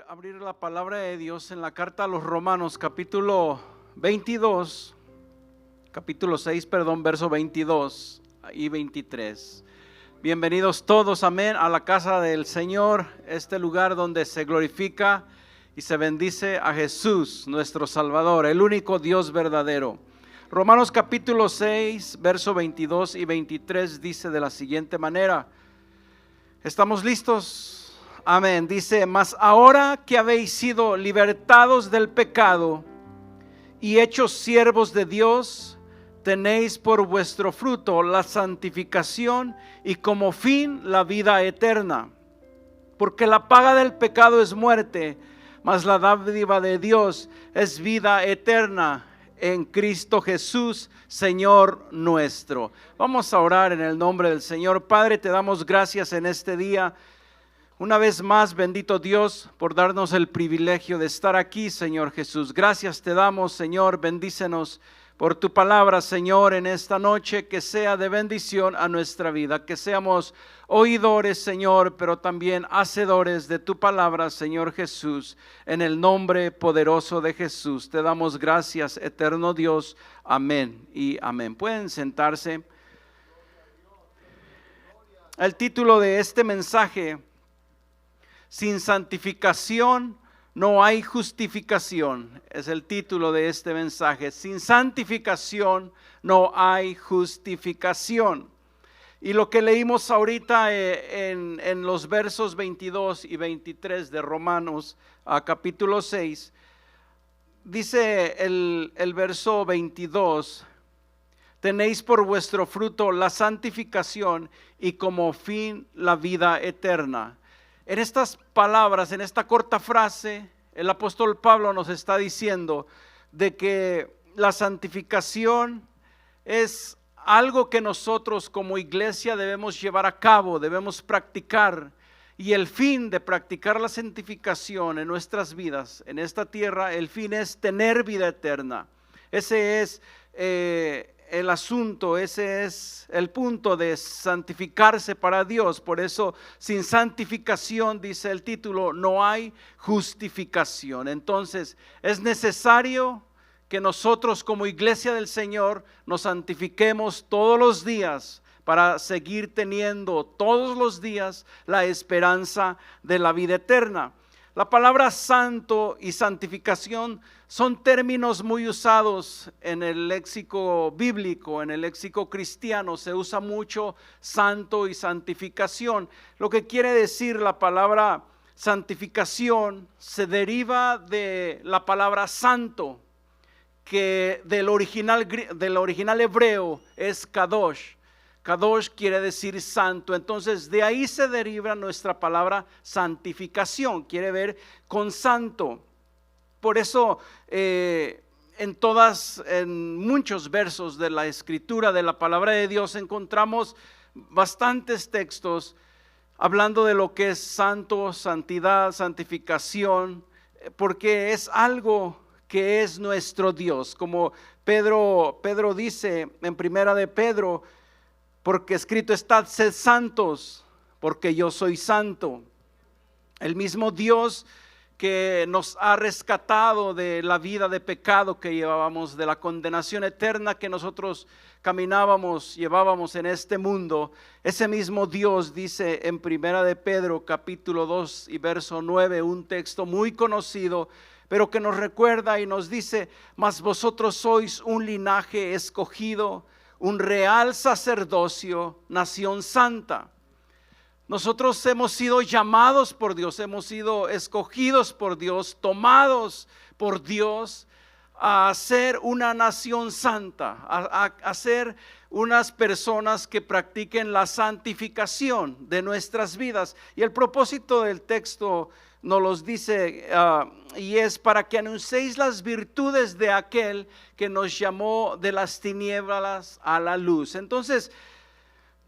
abrir la palabra de Dios en la carta a los Romanos, capítulo 22, capítulo 6, verso 22 y 23. Bienvenidos todos, amén, a la casa del Señor, este lugar donde se glorifica y se bendice a Jesús, nuestro Salvador, el único Dios verdadero. Romanos capítulo 6, verso 22 y 23 dice de la siguiente manera. ¿Estamos listos? Amén. Dice, mas ahora que habéis sido libertados del pecado y hechos siervos de Dios, tenéis por vuestro fruto la santificación y como fin la vida eterna. Porque la paga del pecado es muerte, mas la dádiva de Dios es vida eterna en Cristo Jesús, Señor nuestro. Vamos a orar en el nombre del Señor. Padre, te damos gracias en este día. Una vez más, bendito Dios, por darnos el privilegio de estar aquí, Señor Jesús. Gracias te damos, Señor, bendícenos por tu palabra, Señor, en esta noche, que sea de bendición a nuestra vida, que seamos oidores, Señor, pero también hacedores de tu palabra, Señor Jesús, en el nombre poderoso de Jesús. Te damos gracias, eterno Dios. Amén y amén. Pueden sentarse. El título de este mensaje: sin santificación no hay justificación. Es el título de este mensaje. Sin santificación no hay justificación. Y lo que leímos ahorita en los versos 22 y 23 de Romanos capítulo 6, dice el verso 22, tenéis por vuestro fruto la santificación y como fin la vida eterna. En estas palabras, en esta corta frase, el apóstol Pablo nos está diciendo de que la santificación es algo que nosotros como iglesia debemos llevar a cabo, debemos practicar. Y el fin de practicar la santificación en nuestras vidas, en esta tierra, el fin es tener vida eterna. Ese es el asunto, ese es el punto de santificarse para Dios. Por eso, sin santificación, dice el título, no hay justificación. Entonces, es necesario que nosotros como iglesia del Señor nos santifiquemos todos los días para seguir teniendo todos los días la esperanza de la vida eterna. La palabra santo y santificación son términos muy usados en el léxico bíblico, en el léxico cristiano. Se usa mucho santo y santificación. Lo que quiere decir la palabra santificación se deriva de la palabra santo, que del original hebreo es kadosh. Kadosh quiere decir santo. Entonces de ahí se deriva nuestra palabra santificación, quiere ver con santo. Por eso en muchos versos de la escritura de la palabra de Dios encontramos bastantes textos hablando de lo que es santo, santidad, santificación, porque es algo que es nuestro Dios. Como Pedro dice en primera de Pedro, porque escrito está, sed santos, porque yo soy santo. El mismo Dios que nos ha rescatado de la vida de pecado que llevábamos, de la condenación eterna que nosotros llevábamos en este mundo. Ese mismo Dios dice en primera de Pedro, capítulo 2 y verso 9, un texto muy conocido, pero que nos recuerda y nos dice, mas vosotros sois un linaje escogido, un real sacerdocio, nación santa. Nosotros hemos sido llamados por Dios, hemos sido escogidos por Dios, tomados por Dios a ser una nación santa, a ser unas personas que practiquen la santificación de nuestras vidas. Y el propósito del texto nos los dice y es para que anunciéis las virtudes de aquel que nos llamó de las tinieblas a la luz. Entonces,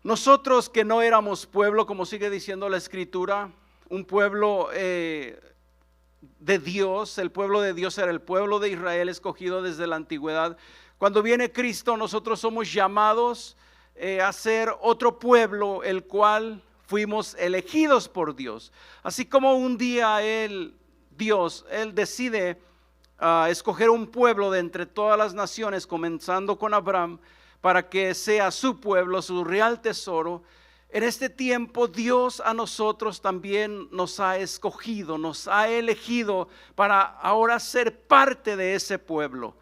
nosotros que no éramos pueblo, como sigue diciendo la escritura, un pueblo de Dios, el pueblo de Dios era el pueblo de Israel escogido desde la antigüedad. Cuando viene Cristo, nosotros somos llamados a ser otro pueblo, el cual fuimos elegidos por Dios. Así como un día Dios decide escoger un pueblo de entre todas las naciones, comenzando con Abraham, para que sea su pueblo, su real tesoro. En este tiempo Dios a nosotros también nos ha escogido, nos ha elegido para ahora ser parte de ese pueblo.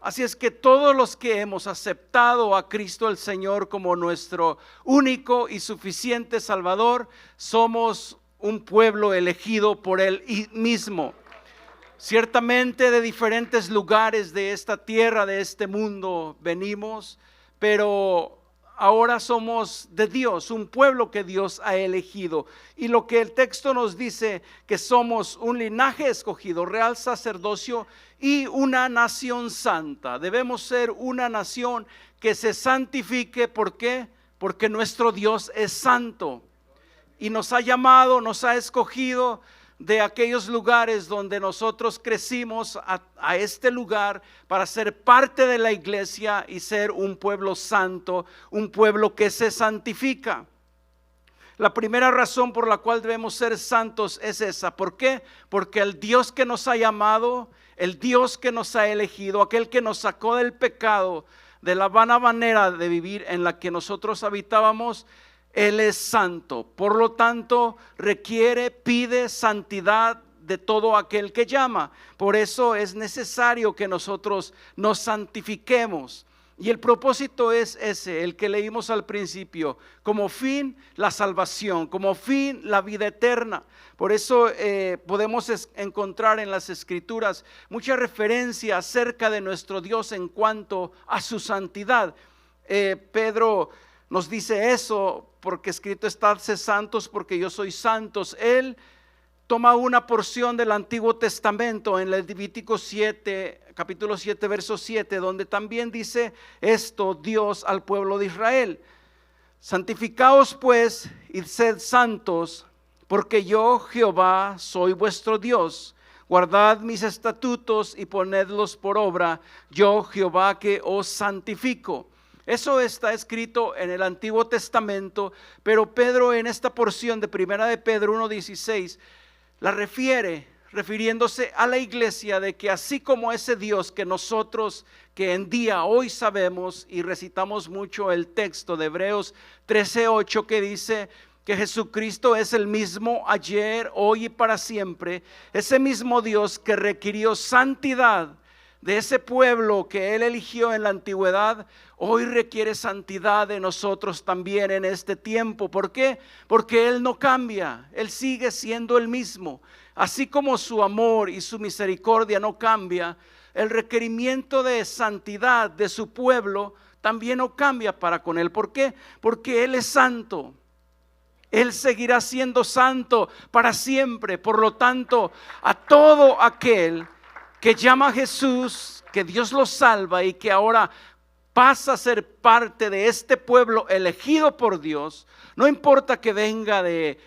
Así es que todos los que hemos aceptado a Cristo el Señor como nuestro único y suficiente Salvador, somos un pueblo elegido por Él mismo. Ciertamente de diferentes lugares de esta tierra, de este mundo venimos, pero ahora somos de Dios, un pueblo que Dios ha elegido. Y lo que el texto nos dice, que somos un linaje escogido, real sacerdocio y una nación santa. Debemos ser una nación que se santifique. ¿Por qué? Porque nuestro Dios es santo y nos ha llamado, nos ha escogido de aquellos lugares donde nosotros crecimos a este lugar para ser parte de la iglesia y ser un pueblo santo, un pueblo que se santifica. La primera razón por la cual debemos ser santos es esa. ¿Por qué? Porque el Dios que nos ha llamado, el Dios que nos ha elegido, aquel que nos sacó del pecado, de la vana manera de vivir en la que nosotros habitábamos, Él es santo. Por lo tanto, pide santidad de todo aquel que llama. Por eso es necesario que nosotros nos santifiquemos. Y el propósito es ese, el que leímos al principio. Como fin, la salvación. Como fin, la vida eterna. Por eso podemos encontrar en las Escrituras mucha referencia acerca de nuestro Dios en cuanto a su santidad. Pedro nos dice eso, porque escrito está: sed santos porque yo soy santos. Él toma una porción del Antiguo Testamento en Levítico 7, capítulo 7, verso 7, donde también dice esto Dios al pueblo de Israel: santificaos pues y sed santos, porque yo Jehová soy vuestro Dios. Guardad mis estatutos y ponedlos por obra, yo Jehová que os santifico. Eso está escrito en el Antiguo Testamento, pero Pedro en esta porción de Primera de Pedro 1:16 la refiriéndose a la iglesia, de que así como ese Dios que nosotros que en día hoy sabemos y recitamos mucho el texto de Hebreos 13:8 que dice que Jesucristo es el mismo ayer, hoy y para siempre, ese mismo Dios que requirió santidad de ese pueblo que Él eligió en la antigüedad, hoy requiere santidad de nosotros también en este tiempo. ¿Por qué? Porque Él no cambia, Él sigue siendo el mismo. Así como su amor y su misericordia no cambia, el requerimiento de santidad de su pueblo también no cambia para con Él. ¿Por qué? Porque Él es santo. Él seguirá siendo santo para siempre. Por lo tanto, a todo aquel que llama a Jesús, que Dios lo salva y que ahora pasa a ser parte de este pueblo elegido por Dios, no importa que venga de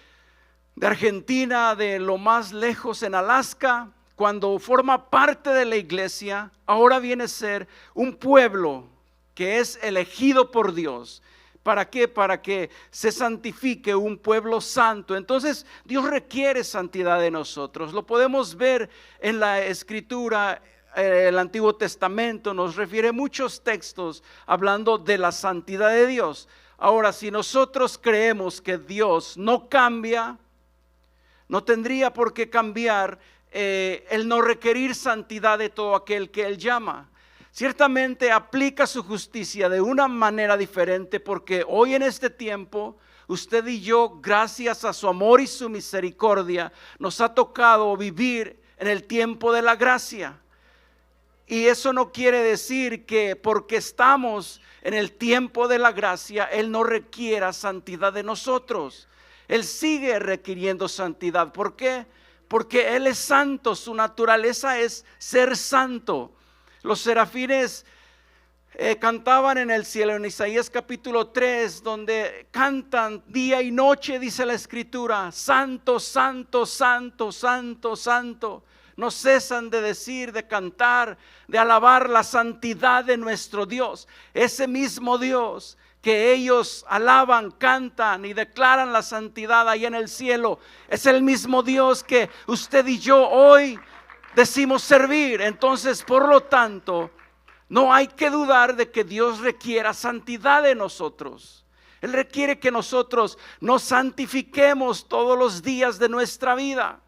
Argentina, de lo más lejos en Alaska, cuando forma parte de la iglesia, ahora viene a ser un pueblo que es elegido por Dios. ¿Para qué? Para que se santifique un pueblo santo. Entonces Dios requiere santidad de nosotros. Lo podemos ver en la Escritura. El Antiguo Testamento nos refiere muchos textos hablando de la santidad de Dios. Ahora, si nosotros creemos que Dios no cambia, no tendría por qué cambiar el no requerir santidad de todo aquel que Él llama. Ciertamente aplica su justicia de una manera diferente, porque hoy en este tiempo usted y yo, gracias a su amor y su misericordia, nos ha tocado vivir en el tiempo de la gracia. Y eso no quiere decir que porque estamos en el tiempo de la gracia, Él no requiera santidad de nosotros. Él sigue requiriendo santidad. ¿Por qué? Porque Él es santo, su naturaleza es ser santo. Los serafines cantaban en el cielo, en Isaías capítulo 3, donde cantan día y noche, dice la Escritura: santo, santo, santo, santo, santo. No cesan de decir, de cantar, de alabar la santidad de nuestro Dios. Ese mismo Dios que ellos alaban, cantan y declaran la santidad ahí en el cielo, es el mismo Dios que usted y yo hoy decimos servir. Entonces, por lo tanto, no hay que dudar de que Dios requiera santidad de nosotros. Él requiere que nosotros nos santifiquemos todos los días de nuestra vida.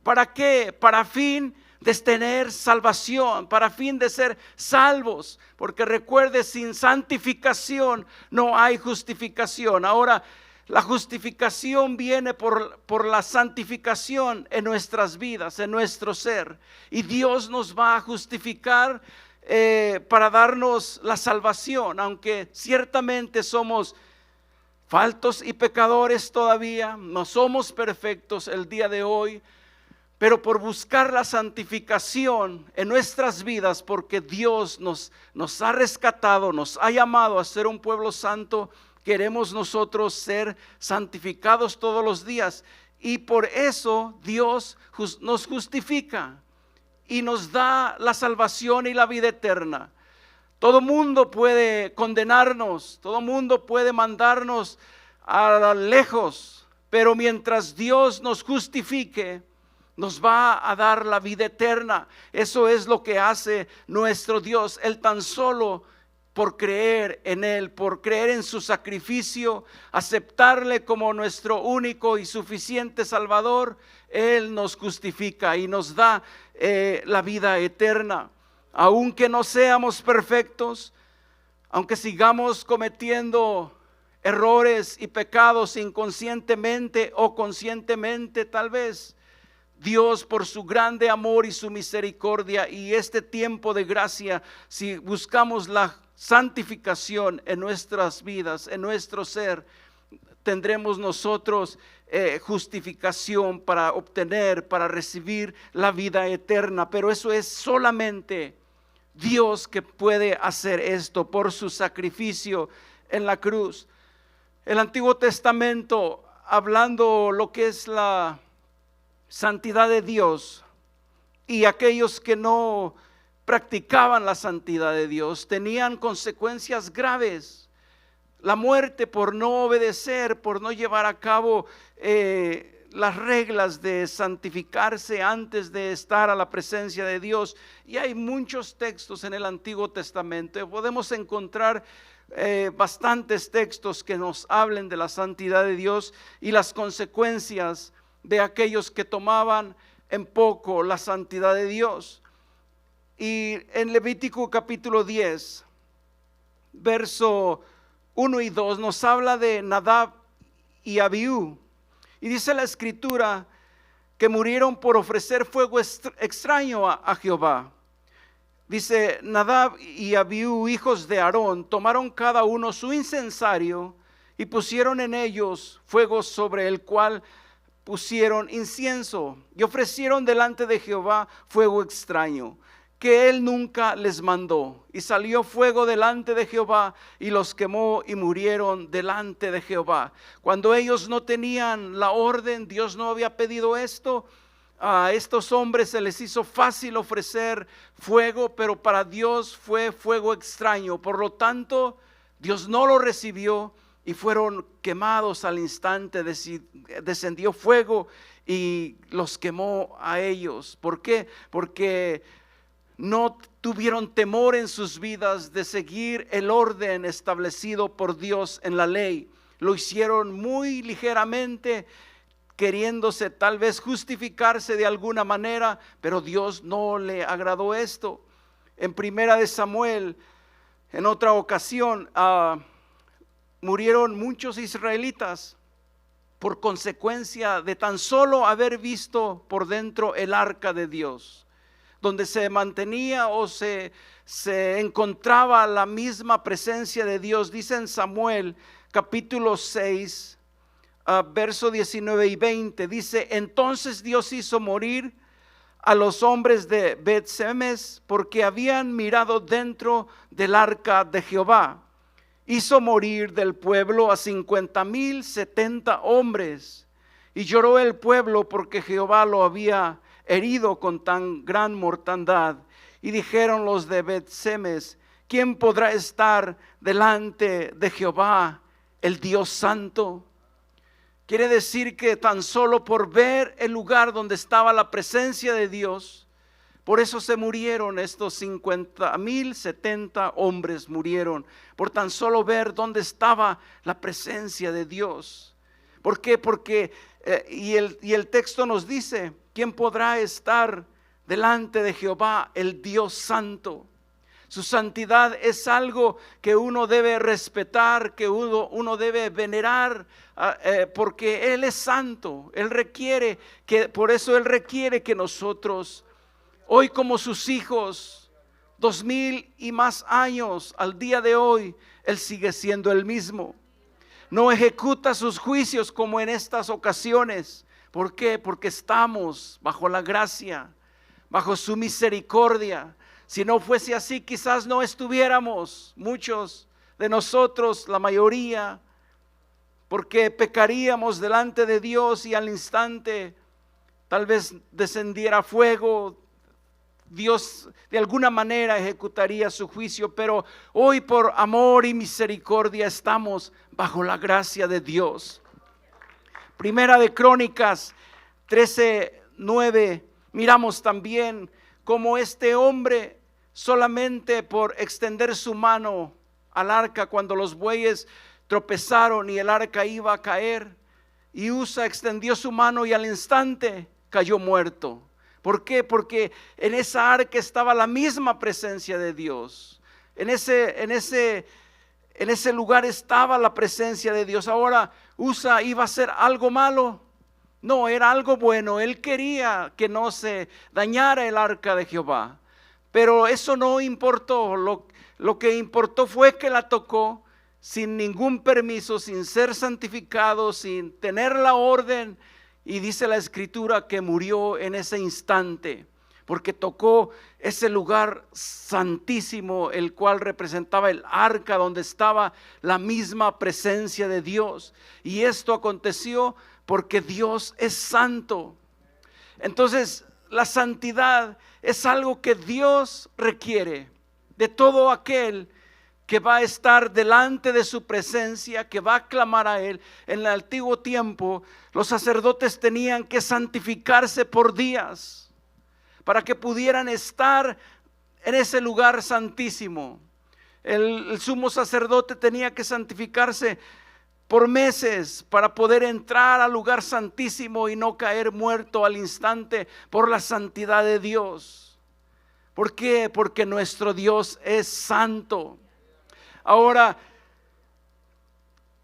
¿Para qué? Para fin de tener salvación, para fin de ser salvos. Porque recuerde, sin santificación no hay justificación. Ahora, la justificación viene por la santificación en nuestras vidas, en nuestro ser. Y Dios nos va a justificar para darnos la salvación, aunque ciertamente somos faltos y pecadores todavía, no somos perfectos el día de hoy, pero por buscar la santificación en nuestras vidas, porque Dios nos ha rescatado, nos ha llamado a ser un pueblo santo, queremos nosotros ser santificados todos los días, y por eso Dios nos justifica y nos da la salvación y la vida eterna. Todo mundo puede condenarnos, todo mundo puede mandarnos a lejos, pero mientras Dios nos justifique, nos va a dar la vida eterna. Eso es lo que hace nuestro Dios. Él tan solo por creer en Él, por creer en su sacrificio, aceptarle como nuestro único y suficiente Salvador, Él nos justifica y nos da la vida eterna. Aunque no seamos perfectos, aunque sigamos cometiendo errores y pecados inconscientemente o conscientemente tal vez, Dios por su grande amor y su misericordia y este tiempo de gracia, si buscamos la santificación en nuestras vidas, en nuestro ser, tendremos nosotros justificación para obtener, para recibir la vida eterna. Pero eso es solamente Dios que puede hacer esto por su sacrificio en la cruz. El Antiguo Testamento, hablando lo que es la santidad de Dios, y aquellos que no practicaban la santidad de Dios tenían consecuencias graves. La muerte por no obedecer, por no llevar a cabo las reglas de santificarse antes de estar a la presencia de Dios. Y hay muchos textos en el Antiguo Testamento. Podemos encontrar bastantes textos que nos hablen de la santidad de Dios y las consecuencias de aquellos que tomaban en poco la santidad de Dios. Y en Levítico capítulo 10, verso 1 y 2 nos habla de Nadab y Abiú. Y dice la escritura que murieron por ofrecer fuego extraño a Jehová. Dice: Nadab y Abiú, hijos de Aarón, tomaron cada uno su incensario y pusieron en ellos fuego sobre el cual pusieron incienso y ofrecieron delante de Jehová fuego extraño, que él nunca les mandó. Y salió fuego delante de Jehová y los quemó y murieron delante de Jehová. Cuando ellos no tenían la orden, Dios no había pedido esto, a estos hombres se les hizo fácil ofrecer fuego, pero para Dios fue fuego extraño. Por lo tanto, Dios no lo recibió y fueron quemados al instante. Descendió fuego y los quemó a ellos. ¿Por qué? Porque no tuvieron temor en sus vidas de seguir el orden establecido por Dios en la ley. Lo hicieron muy ligeramente, queriéndose tal vez justificarse de alguna manera, pero Dios no le agradó esto. En Primera de Samuel, en otra ocasión, murieron muchos israelitas por consecuencia de tan solo haber visto por dentro el arca de Dios, donde se mantenía o se encontraba la misma presencia de Dios. Dice en Samuel capítulo 6, verso 19 y 20, dice: entonces Dios hizo morir a los hombres de Bet-Semes porque habían mirado dentro del arca de Jehová. Hizo morir del pueblo a 50,070 hombres, y lloró el pueblo porque Jehová lo había herido con tan gran mortandad. Y dijeron los de Bet-Semes: ¿quién podrá estar delante de Jehová, el Dios Santo? Quiere decir que tan solo por ver el lugar donde estaba la presencia de Dios, por eso se murieron estos 50,000, 70 hombres murieron, por tan solo ver dónde estaba la presencia de Dios. ¿Por qué? Porque, y el texto nos dice, ¿quién podrá estar delante de Jehová, el Dios Santo? Su santidad es algo que uno debe respetar, que uno debe venerar, porque Él es santo. Por eso Él requiere que nosotros, hoy como sus hijos, 2000 y más años al día de hoy, Él sigue siendo el mismo. No ejecuta sus juicios como en estas ocasiones. ¿Por qué? Porque estamos bajo la gracia, bajo su misericordia. Si no fuese así, quizás no estuviéramos, muchos de nosotros, la mayoría, porque pecaríamos delante de Dios y al instante tal vez descendiera fuego. Dios de alguna manera ejecutaría su juicio, pero hoy por amor y misericordia estamos bajo la gracia de Dios. Primera de Crónicas 13:9, miramos también cómo este hombre, solamente por extender su mano al arca cuando los bueyes tropezaron y el arca iba a caer, y Usa extendió su mano y al instante cayó muerto. ¿Por qué? Porque en esa arca estaba la misma presencia de Dios. En ese lugar estaba la presencia de Dios. Ahora Usa iba a hacer algo malo. No, era algo bueno. Él quería que no se dañara el arca de Jehová. Pero eso no importó. Lo que importó fue que la tocó sin ningún permiso, sin ser santificado, sin tener la orden. Y dice la Escritura que murió en ese instante, porque tocó ese lugar santísimo, el cual representaba el arca donde estaba la misma presencia de Dios. Y esto aconteció porque Dios es santo. Entonces, la santidad es algo que Dios requiere de todo aquel que va a estar delante de su presencia, que va a clamar a Él. En el antiguo tiempo, los sacerdotes tenían que santificarse por días para que pudieran estar en ese lugar santísimo. El sumo sacerdote tenía que santificarse por meses para poder entrar al lugar santísimo y no caer muerto al instante por la santidad de Dios. ¿Por qué? Porque nuestro Dios es santo. Ahora,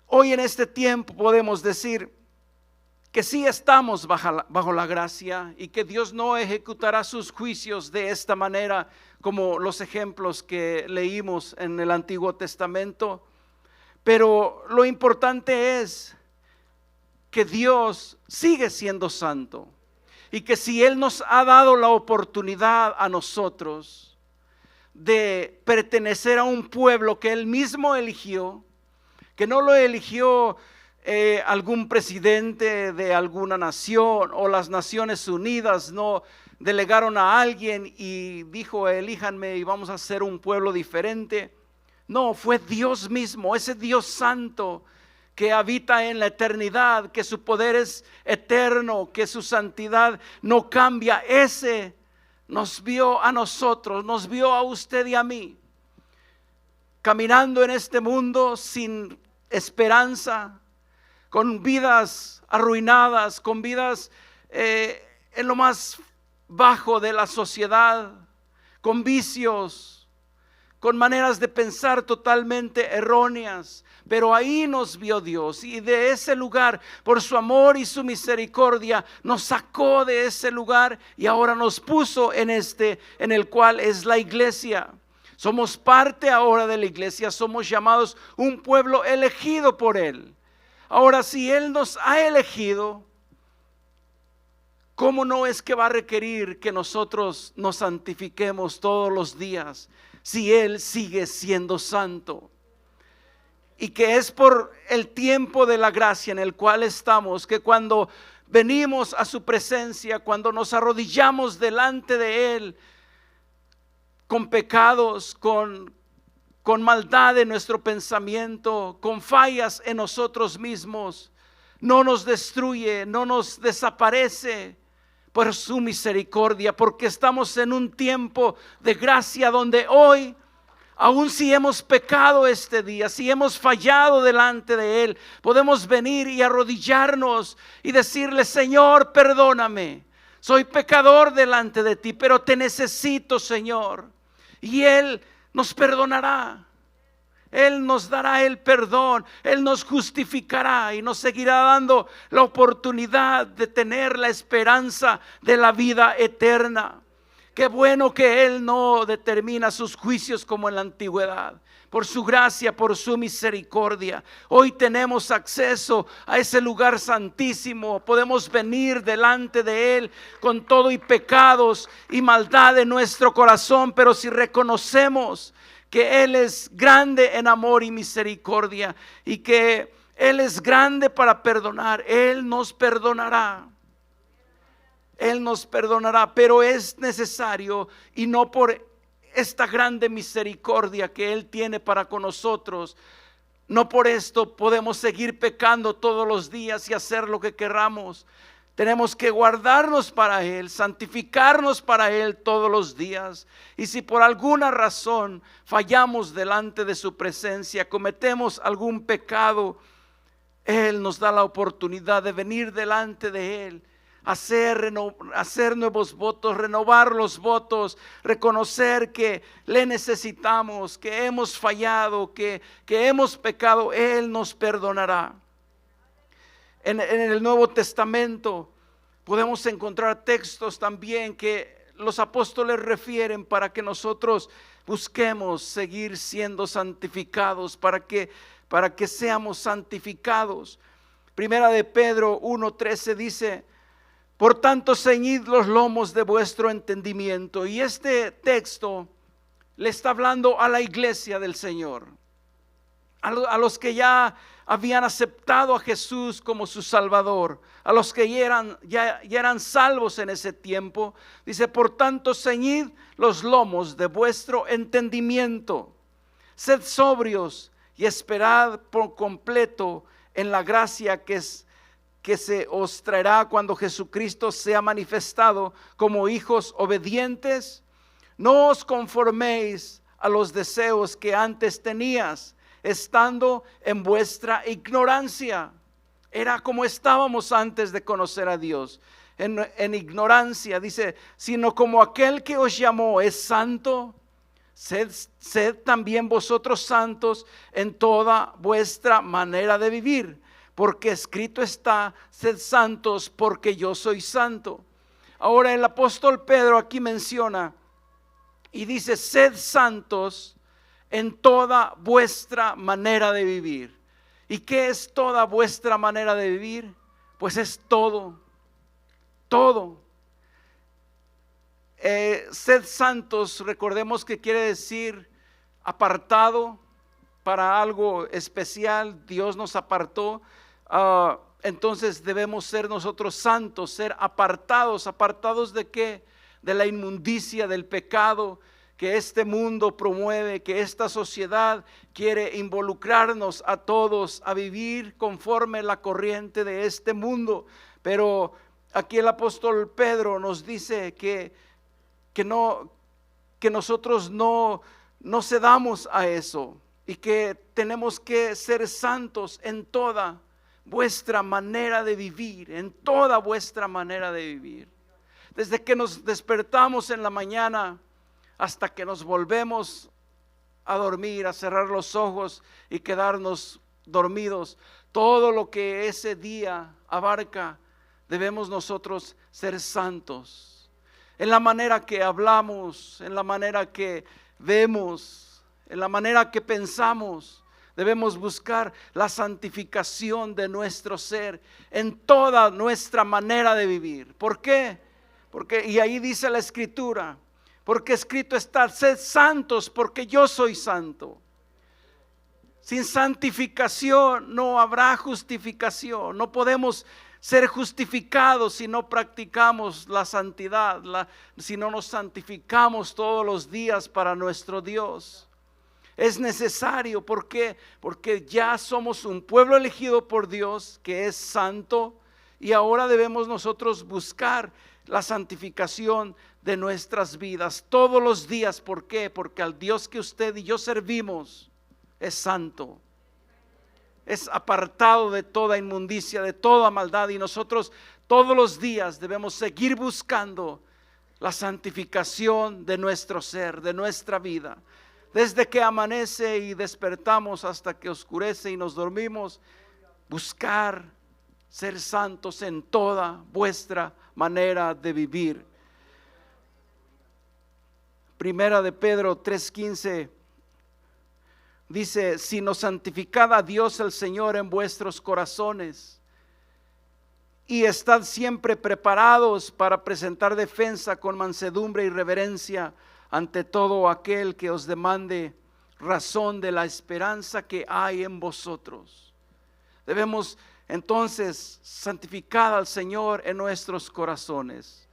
hoy en este tiempo podemos decir que sí estamos bajo la gracia y que Dios no ejecutará sus juicios de esta manera como los ejemplos que leímos en el Antiguo Testamento. Pero lo importante es que Dios sigue siendo santo y que si Él nos ha dado la oportunidad a nosotros de pertenecer a un pueblo que Él mismo eligió, que no lo eligió algún presidente de alguna nación o las Naciones Unidas, no delegaron a alguien y dijo elíjanme y vamos a ser un pueblo diferente. No, fue Dios mismo, ese Dios santo que habita en la eternidad, que su poder es eterno, que su santidad no cambia. Ese nos vio a nosotros, nos vio a usted y a mí, caminando en este mundo sin esperanza, con vidas arruinadas, con vidas en lo más bajo de la sociedad, con vicios, con maneras de pensar totalmente erróneas. Pero ahí nos vio Dios y de ese lugar, por su amor y su misericordia, nos sacó de ese lugar y ahora nos puso en el cual es la iglesia. Somos parte ahora de la iglesia, somos llamados un pueblo elegido por Él. Ahora, si Él nos ha elegido, ¿cómo no es que va a requerir que nosotros nos santifiquemos todos los días si Él sigue siendo santo? Y que es por el tiempo de la gracia en el cual estamos, que cuando venimos a su presencia, cuando nos arrodillamos delante de Él, con pecados, con con maldad en nuestro pensamiento, con fallas en nosotros mismos, no nos destruye, no nos desaparece por su misericordia, porque estamos en un tiempo de gracia donde hoy, aun si hemos pecado este día, si hemos fallado delante de Él, podemos venir y arrodillarnos y decirle: Señor, perdóname, soy pecador delante de ti, pero te necesito, Señor. Y Él nos perdonará, Él nos dará el perdón, Él nos justificará y nos seguirá dando la oportunidad de tener la esperanza de la vida eterna. Qué bueno que Él no determina sus juicios como en la antigüedad. Por su gracia, por su misericordia, hoy tenemos acceso a ese lugar santísimo. Podemos venir delante de Él con todo y pecados y maldad en nuestro corazón, pero si reconocemos que Él es grande en amor y misericordia y que Él es grande para perdonar, Él nos perdonará. Él nos perdonará, pero es necesario, y no por esta grande misericordia que Él tiene para con nosotros, no por esto podemos seguir pecando todos los días y hacer lo que querramos. Tenemos que guardarnos para Él, santificarnos para Él todos los días. Y si por alguna razón fallamos delante de su presencia, cometemos algún pecado, Él nos da la oportunidad de venir delante de Él, hacer nuevos votos, renovar los votos, reconocer que le necesitamos, que hemos fallado, que hemos pecado. Él nos perdonará. En el Nuevo Testamento podemos encontrar textos también que los apóstoles refieren para que nosotros busquemos seguir siendo santificados, para que seamos santificados. Primera de Pedro 1:13 dice: por tanto, ceñid los lomos de vuestro entendimiento. Y este texto le está hablando a la iglesia del Señor, a los que ya habían aceptado a Jesús como su Salvador, a los que ya eran salvos en ese tiempo. Dice: por tanto, ceñid los lomos de vuestro entendimiento, sed sobrios y esperad por completo en la gracia que se os traerá cuando Jesucristo sea manifestado. Como hijos obedientes, no os conforméis a los deseos que antes tenías, estando en vuestra ignorancia. Era como estábamos antes de conocer a Dios, en ignorancia. Dice: sino como aquel que os llamó es santo, sed también vosotros santos en toda vuestra manera de vivir. Porque escrito está: sed santos porque yo soy santo. Ahora el apóstol Pedro aquí menciona y dice: sed santos en toda vuestra manera de vivir. ¿Y qué es toda vuestra manera de vivir? Pues es todo. Sed santos, recordemos que quiere decir apartado para algo especial. Dios nos apartó. Entonces debemos ser nosotros santos, ser apartados. ¿Apartados de qué? De la inmundicia, del pecado que este mundo promueve, que esta sociedad quiere involucrarnos a todos a vivir conforme la corriente de este mundo. Pero aquí el apóstol Pedro nos dice que nosotros no cedamos a eso, y que tenemos que ser santos en toda vuestra manera de vivir, en toda vuestra manera de vivir. Desde que nos despertamos en la mañana hasta que nos volvemos a dormir, a cerrar los ojos y quedarnos dormidos, todo lo que ese día abarca, debemos nosotros ser santos. En la manera que hablamos, en la manera que vemos, en la manera que pensamos, debemos buscar la santificación de nuestro ser en toda nuestra manera de vivir. ¿Por qué? Y ahí dice la Escritura: porque escrito está: sed santos porque yo soy santo. Sin santificación no habrá justificación. No podemos ser justificados si no practicamos la santidad, si no nos santificamos todos los días para nuestro Dios. Es necesario. ¿Por qué? Porque ya somos un pueblo elegido por Dios que es santo, y ahora debemos nosotros buscar la santificación de nuestras vidas todos los días. ¿Por qué? Porque al Dios que usted y yo servimos es santo, es apartado de toda inmundicia, de toda maldad, y nosotros todos los días debemos seguir buscando la santificación de nuestro ser, de nuestra vida. Desde que amanece y despertamos hasta que oscurece y nos dormimos, buscar ser santos en toda vuestra manera de vivir. Primera de Pedro 3:15 dice: sino santificad a Dios el Señor en vuestros corazones, y estad siempre preparados para presentar defensa con mansedumbre y reverencia ante todo aquel que os demande razón de la esperanza que hay en vosotros. Debemos entonces santificar al Señor en nuestros corazones,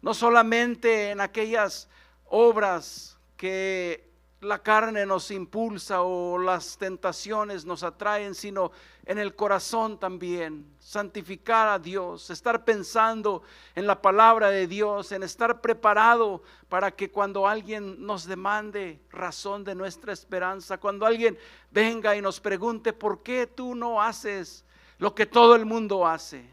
no solamente en aquellas obras que la carne nos impulsa o las tentaciones nos atraen, sino en el corazón también. Santificar a Dios, estar pensando en la palabra de Dios, en estar preparado para que cuando alguien nos demande razón de nuestra esperanza, cuando alguien venga y nos pregunte ¿por qué tú no haces lo que todo el mundo hace?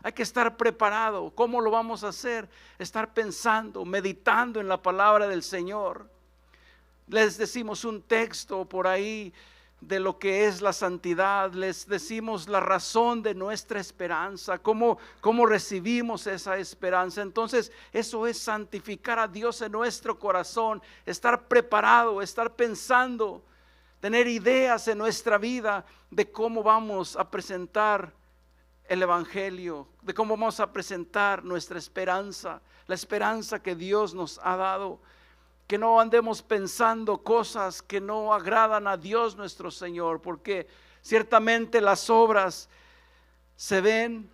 Hay que estar preparado. ¿Cómo lo vamos a hacer? Estar pensando, meditando en la palabra del Señor. Les decimos un texto por ahí de lo que es la santidad, les decimos la razón de nuestra esperanza, cómo recibimos esa esperanza. Entonces eso es santificar a Dios en nuestro corazón, estar preparado, estar pensando, tener ideas en nuestra vida de cómo vamos a presentar el evangelio, de cómo vamos a presentar nuestra esperanza, la esperanza que Dios nos ha dado. Que no andemos pensando cosas que no agradan a Dios nuestro Señor, porque ciertamente las obras se ven,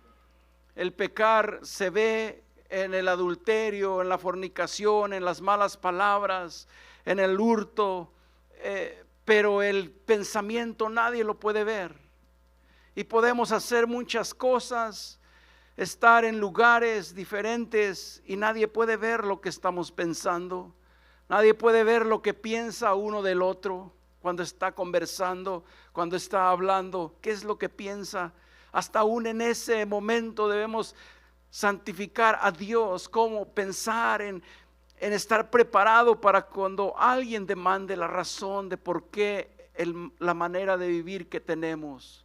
el pecar se ve en el adulterio, en la fornicación, en las malas palabras, en el hurto, pero el pensamiento nadie lo puede ver. Y podemos hacer muchas cosas, estar en lugares diferentes y nadie puede ver lo que estamos pensando. Nadie puede ver lo que piensa uno del otro cuando está conversando, cuando está hablando. ¿Qué es lo que piensa? Hasta aún en ese momento debemos santificar a Dios. Cómo pensar en estar preparado para cuando alguien demande la razón de por qué la manera de vivir que tenemos.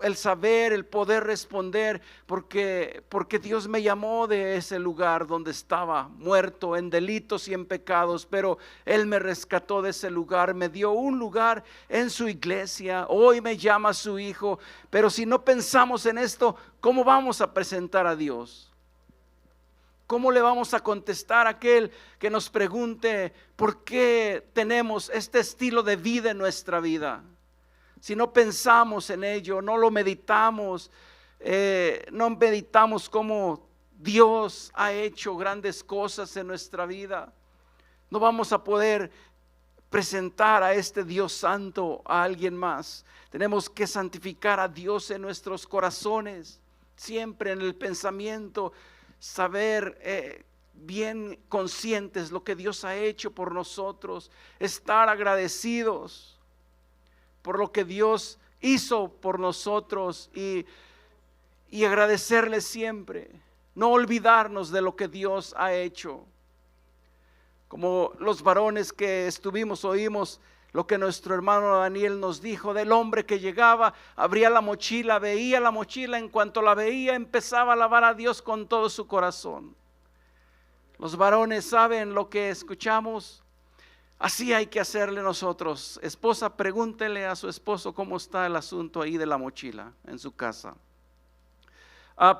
El saber, el poder responder, porque Dios me llamó de ese lugar donde estaba muerto en delitos y en pecados, pero Él me rescató de ese lugar, me dio un lugar en su iglesia, hoy me llama su hijo. Pero si no pensamos en esto, ¿cómo vamos a presentar a Dios? ¿Cómo le vamos a contestar a aquel que nos pregunte por qué tenemos este estilo de vida en nuestra vida? Si no pensamos en ello, no lo meditamos, no meditamos cómo Dios ha hecho grandes cosas en nuestra vida, no vamos a poder presentar a este Dios santo a alguien más. Tenemos que santificar a Dios en nuestros corazones, siempre en el pensamiento, saber bien conscientes lo que Dios ha hecho por nosotros, estar agradecidos por lo que Dios hizo por nosotros y agradecerle siempre, no olvidarnos de lo que Dios ha hecho. Como los varones que estuvimos, oímos lo que nuestro hermano Daniel nos dijo del hombre que llegaba, abría la mochila, veía la mochila, en cuanto la veía empezaba a alabar a Dios con todo su corazón. Los varones saben lo que escuchamos. Así hay que hacerle nosotros. Esposa, pregúntele a su esposo cómo está el asunto ahí de la mochila en su casa.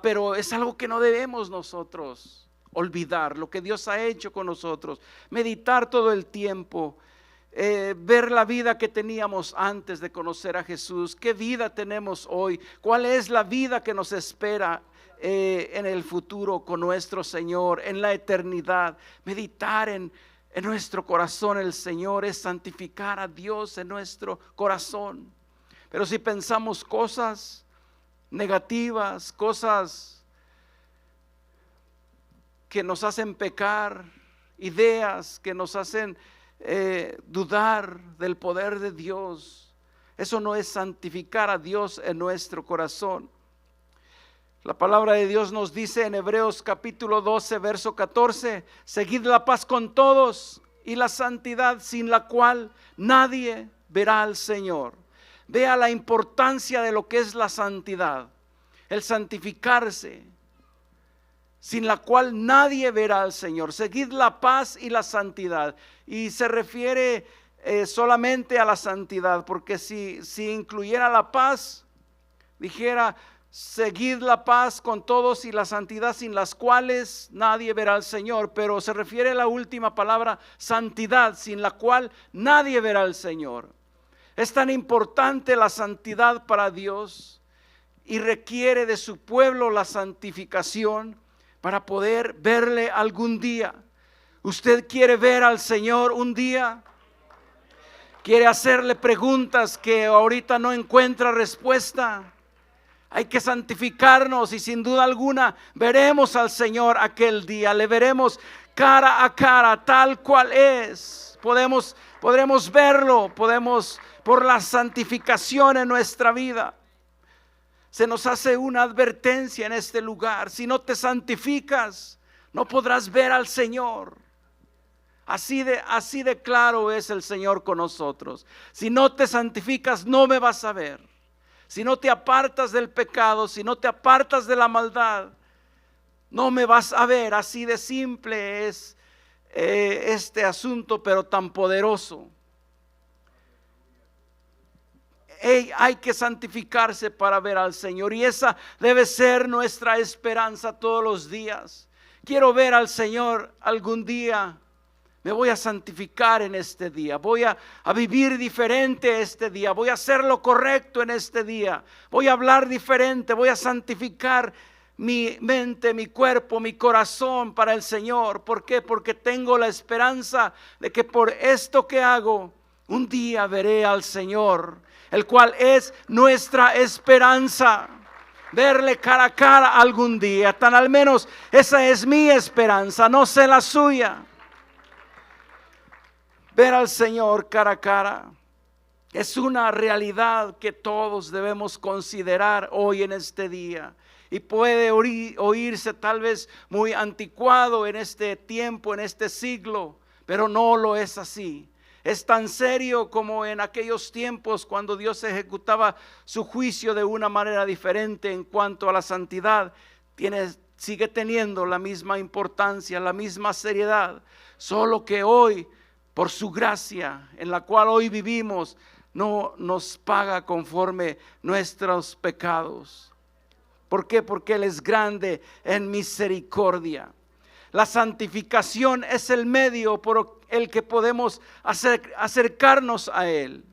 Pero es algo que no debemos nosotros olvidar, lo que Dios ha hecho con nosotros. Meditar todo el tiempo, ver la vida que teníamos antes de conocer a Jesús. ¿Qué vida tenemos hoy? ¿Cuál es la vida que nos espera en el futuro con nuestro Señor, en la eternidad? Meditar en en nuestro corazón el Señor es santificar a Dios en nuestro corazón. Pero si pensamos cosas negativas, cosas que nos hacen pecar, ideas que nos hacen dudar del poder de Dios, eso no es santificar a Dios en nuestro corazón. La palabra de Dios nos dice en Hebreos capítulo 12, verso 14: seguid la paz con todos y la santidad, sin la cual nadie verá al Señor. Vea la importancia de lo que es la santidad, el santificarse, sin la cual nadie verá al Señor. Seguid la paz y la santidad. Y se refiere solamente a la santidad, porque si incluyera la paz, dijera: seguid la paz con todos y la santidad, sin las cuales nadie verá al Señor. Pero se refiere a la última palabra, santidad, sin la cual nadie verá al Señor. Es tan importante la santidad para Dios, y requiere de su pueblo la santificación para poder verle algún día. ¿Usted quiere ver al Señor un día? ¿Quiere hacerle preguntas que ahorita no encuentra respuesta? Hay que santificarnos, y sin duda alguna veremos al Señor aquel día. Le veremos cara a cara, tal cual es. Podremos verlo, por la santificación en nuestra vida. Se nos hace una advertencia en este lugar: si no te santificas, no podrás ver al Señor. Así de claro es el Señor con nosotros. Si no te santificas, no me vas a ver. Si no te apartas del pecado, si no te apartas de la maldad, no me vas a ver. Así de simple es este asunto, pero tan poderoso. Hay que santificarse para ver al Señor, y esa debe ser nuestra esperanza todos los días. Quiero ver al Señor algún día. Me voy a santificar en este día, voy a vivir diferente este día, voy a hacer lo correcto en este día, voy a hablar diferente, voy a santificar mi mente, mi cuerpo, mi corazón para el Señor. ¿Por qué? Porque tengo la esperanza de que por esto que hago, un día veré al Señor, el cual es nuestra esperanza. Verle cara a cara algún día, tan al menos esa es mi esperanza, no sé la suya. Ver al Señor cara a cara es una realidad que todos debemos considerar hoy en este día. Y puede oírse tal vez muy anticuado en este tiempo, en este siglo, pero no lo es así. Es tan serio como en aquellos tiempos cuando Dios ejecutaba su juicio de una manera diferente en cuanto a la santidad. Sigue teniendo la misma importancia, la misma seriedad, solo que hoy, por su gracia en la cual hoy vivimos, no nos paga conforme nuestros pecados. ¿Por qué? Porque Él es grande en misericordia. La santificación es el medio por el que podemos acercarnos a Él.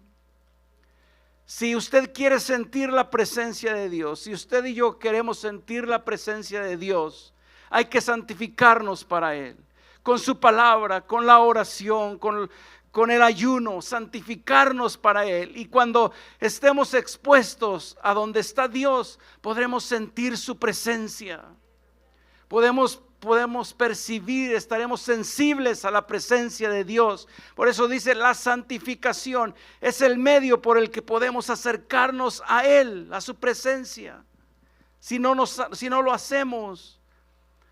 Si usted quiere sentir la presencia de Dios, si usted y yo queremos sentir la presencia de Dios, hay que santificarnos para Él. Con su palabra, con la oración, con el ayuno, santificarnos para Él. Y cuando estemos expuestos a donde está Dios, podremos sentir su presencia. Podemos percibir, estaremos sensibles a la presencia de Dios. Por eso dice, la santificación es el medio por el que podemos acercarnos a Él, a su presencia. Si no lo hacemos,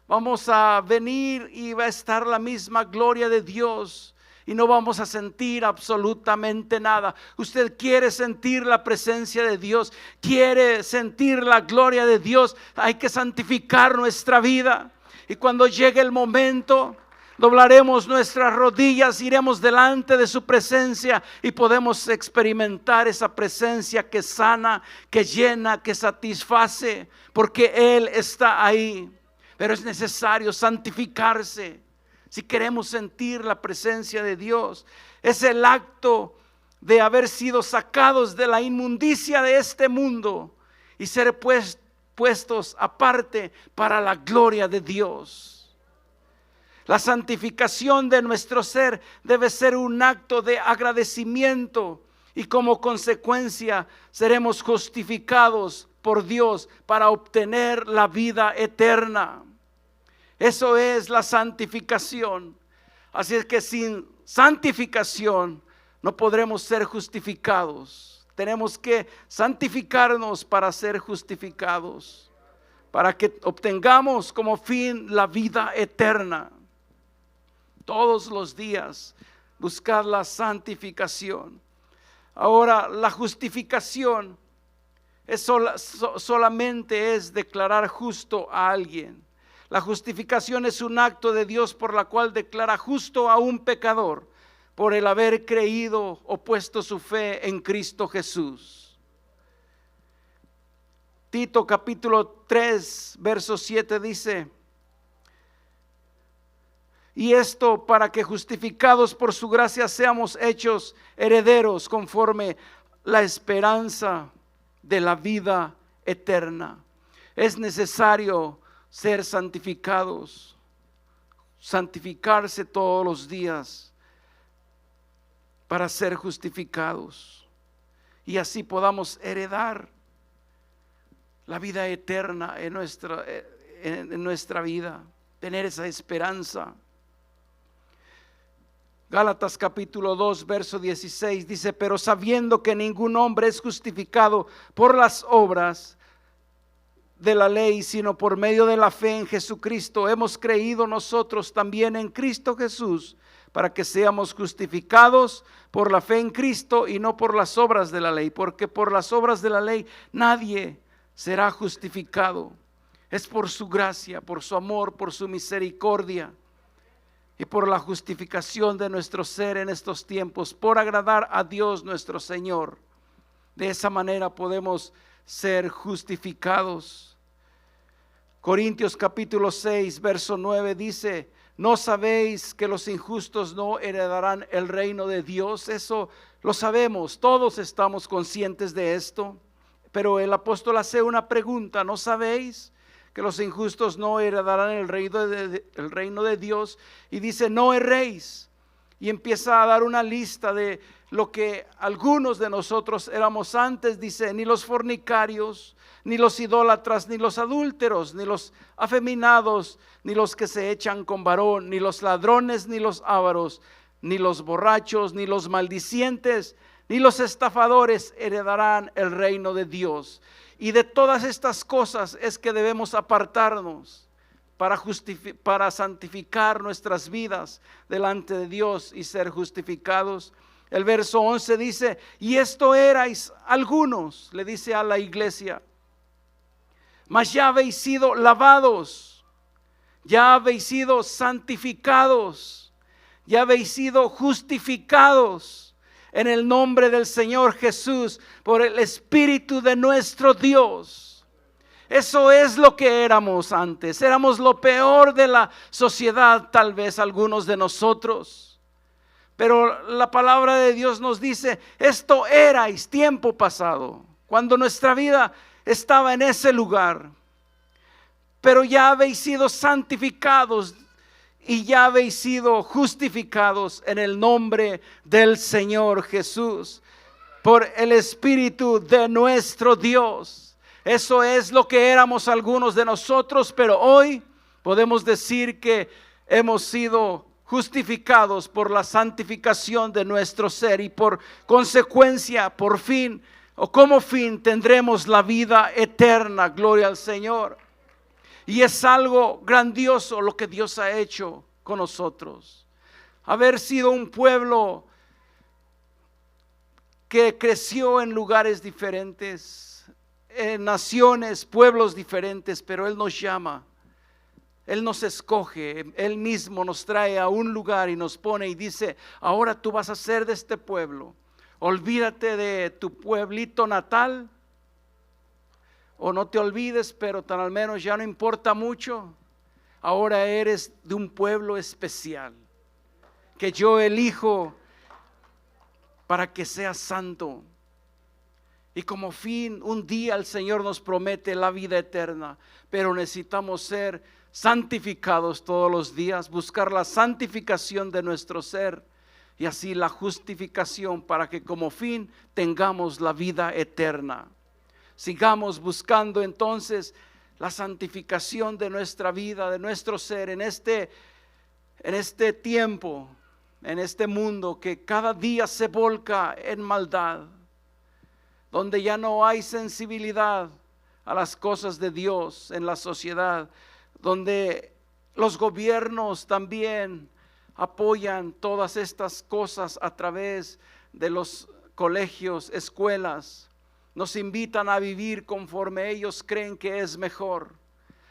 vamos a venir y va a estar la misma gloria de Dios y no vamos a sentir absolutamente nada. Usted quiere sentir la presencia de Dios, quiere sentir la gloria de Dios, hay que santificar nuestra vida. Y cuando llegue el momento, doblaremos nuestras rodillas, iremos delante de su presencia y podemos experimentar esa presencia que sana, que llena, que satisface, porque Él está ahí. Pero es necesario santificarse si queremos sentir la presencia de Dios. Es el acto de haber sido sacados de la inmundicia de este mundo y ser puestos aparte para la gloria de Dios. La santificación de nuestro ser debe ser un acto de agradecimiento y como consecuencia seremos justificados por Dios para obtener la vida eterna. Eso es la santificación. Así es que sin santificación no podremos ser justificados. Tenemos que santificarnos para ser justificados, para que obtengamos como fin la vida eterna. Todos los días buscar la santificación. Ahora, la justificación solamente es declarar justo a alguien. La justificación es un acto de Dios por la cual declara justo a un pecador por el haber creído o puesto su fe en Cristo Jesús. Tito capítulo 3, verso 7 dice: y esto para que justificados por su gracia seamos hechos herederos conforme la esperanza de la vida eterna. Es necesario ser santificados, santificarse todos los días para ser justificados y así podamos heredar la vida eterna en nuestra vida, tener esa esperanza. Gálatas capítulo 2 verso 16 dice: pero sabiendo que ningún hombre es justificado por las obras de la ley, sino por medio de la fe en Jesucristo, hemos creído nosotros también en Cristo Jesús, para que seamos justificados por la fe en Cristo y no por las obras de la ley, porque por las obras de la ley nadie será justificado. Es por su gracia, por su amor, por su misericordia y por la justificación de nuestro ser en estos tiempos, por agradar a Dios nuestro Señor. De esa manera podemos ser justificados. Corintios capítulo 6 verso 9 dice: ¿no sabéis que los injustos no heredarán el reino de Dios? Eso lo sabemos, todos estamos conscientes de esto, pero el apóstol hace una pregunta: ¿no sabéis que los injustos no heredarán el reino de Dios? Y dice: no erréis. Y empieza a dar una lista de lo que algunos de nosotros éramos antes. Dice: ni los fornicarios, ni los idólatras, ni los adúlteros, ni los afeminados, ni los que se echan con varón, ni los ladrones, ni los ávaros, ni los borrachos, ni los maldicientes, ni los estafadores heredarán el reino de Dios. Y de todas estas cosas es que debemos apartarnos para santificar nuestras vidas delante de Dios y ser justificados. El verso 11 dice: y esto erais algunos, le dice a la iglesia, mas ya habéis sido lavados, ya habéis sido santificados, ya habéis sido justificados en el nombre del Señor Jesús por el Espíritu de nuestro Dios. Eso es lo que éramos antes. Éramos lo peor de la sociedad, tal vez algunos de nosotros. Pero la palabra de Dios nos dice: esto erais tiempo pasado, cuando nuestra vida estaba en ese lugar. Pero ya habéis sido santificados y ya habéis sido justificados en el nombre del Señor Jesús por el Espíritu de nuestro Dios. Eso es lo que éramos algunos de nosotros, pero hoy podemos decir que hemos sido justificados por la santificación de nuestro ser y por consecuencia, por fin o como fin, tendremos la vida eterna. Gloria al Señor. Y es algo grandioso lo que Dios ha hecho con nosotros. Haber sido un pueblo que creció en lugares diferentes, en naciones, pueblos diferentes, pero Él nos llama, Él nos escoge, Él mismo nos trae a un lugar y nos pone y dice: ahora tú vas a ser de este pueblo. Olvídate de tu pueblito natal, o no te olvides, pero tan al menos ya no importa mucho. Ahora eres de un pueblo especial que yo elijo para que seas santo. Y como fin, un día el Señor nos promete la vida eterna, pero necesitamos ser santificados todos los días, buscar la santificación de nuestro ser y así la justificación para que como fin tengamos la vida eterna. Sigamos buscando entonces la santificación de nuestra vida, de nuestro ser en este tiempo, en este mundo que cada día se volca en maldad, donde ya no hay sensibilidad a las cosas de Dios en la sociedad, donde los gobiernos también apoyan todas estas cosas a través de los colegios, escuelas. Nos invitan a vivir conforme ellos creen que es mejor,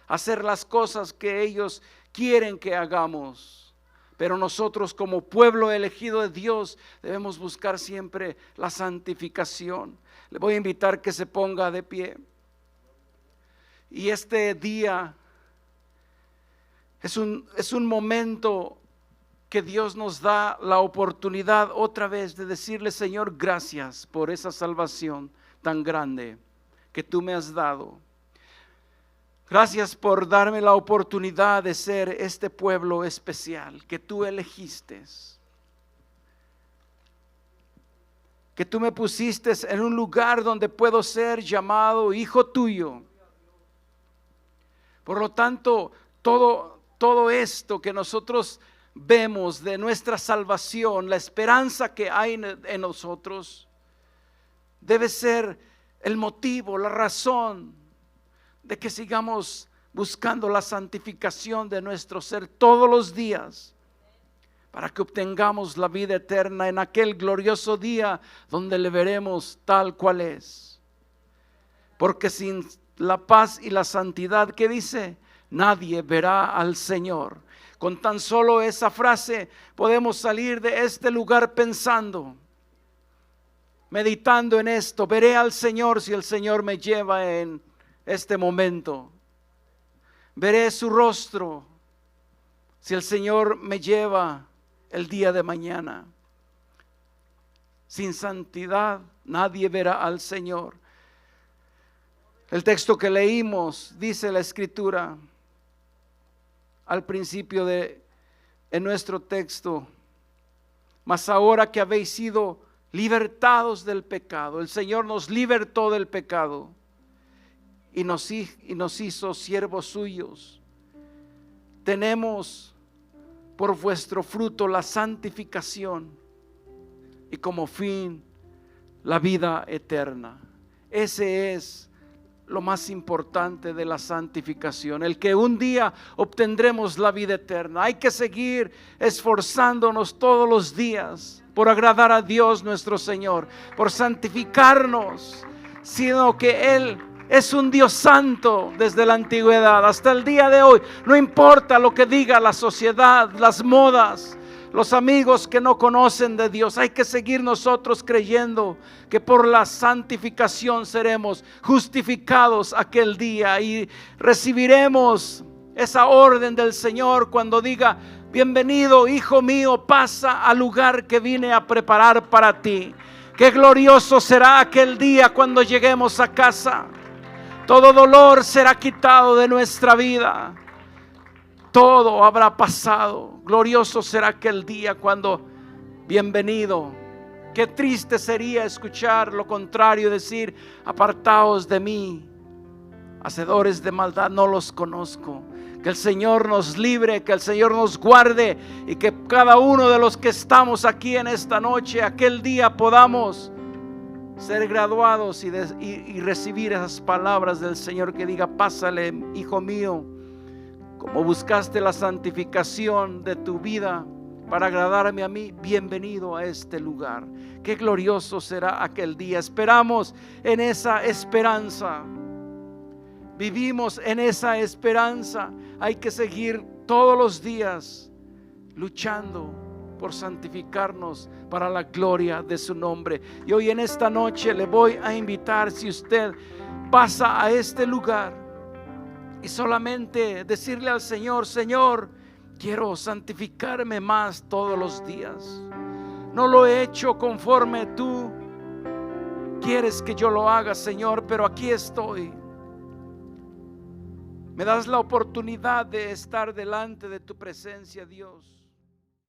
hacer las cosas que ellos quieren que hagamos. Pero nosotros como pueblo elegido de Dios debemos buscar siempre la santificación. Le voy a invitar que se ponga de pie. Y este día es un momento que Dios nos da la oportunidad otra vez de decirle: Señor, gracias por esa salvación tan grande que tú me has dado. Gracias por darme la oportunidad de ser este pueblo especial que tú elegiste, que tú me pusiste en un lugar donde puedo ser llamado hijo tuyo. Por lo tanto, todo esto que nosotros vemos de nuestra salvación, la esperanza que hay en nosotros, debe ser el motivo, la razón de que sigamos buscando la santificación de nuestro ser todos los días, para que obtengamos la vida eterna en aquel glorioso día donde le veremos tal cual es. Porque sin la paz y la santidad, ¿qué dice? Nadie verá al Señor. Con tan solo esa frase podemos salir de este lugar pensando, meditando en esto: veré al Señor si el Señor me lleva en este momento. Veré su rostro si el Señor me lleva el día de mañana. Sin santidad nadie verá al Señor. El texto que leímos, dice la Escritura al principio en nuestro texto: mas ahora que habéis sido libertados del pecado. El Señor nos libertó del pecado y nos hizo siervos suyos. Tenemos por vuestro fruto la santificación y como fin la vida eterna. Ese es lo más importante de la santificación, el que un día obtendremos la vida eterna. Hay que seguir esforzándonos todos los días por agradar a Dios nuestro Señor, por santificarnos, sino que Él es un Dios santo desde la antigüedad hasta el día de hoy. No importa lo que diga la sociedad, las modas, los amigos que no conocen de Dios, hay que seguir nosotros creyendo que por la santificación seremos justificados aquel día y recibiremos esa orden del Señor cuando diga: bienvenido, hijo mío, pasa al lugar que vine a preparar para ti. Qué glorioso será aquel día cuando lleguemos a casa. Todo dolor será quitado de nuestra vida. Todo habrá pasado. Glorioso será aquel día cuando, bienvenido. Qué triste sería escuchar lo contrario, decir: apartaos de mí, hacedores de maldad, no los conozco. Que el Señor nos libre, que el Señor nos guarde y que cada uno de los que estamos aquí en esta noche, aquel día podamos ser graduados y recibir esas palabras del Señor que diga: pásale, hijo mío, como buscaste la santificación de tu vida para agradarme a mí, bienvenido a este lugar. Qué glorioso será aquel día. Esperamos en esa esperanza. Vivimos en esa esperanza. Hay que seguir todos los días luchando por santificarnos para la gloria de su nombre. Y hoy en esta noche le voy a invitar, si usted pasa a este lugar, y solamente decirle al Señor: Señor, quiero santificarme más todos los días. No lo he hecho conforme tú quieres que yo lo haga, Señor, pero aquí estoy. Me das la oportunidad de estar delante de tu presencia, Dios.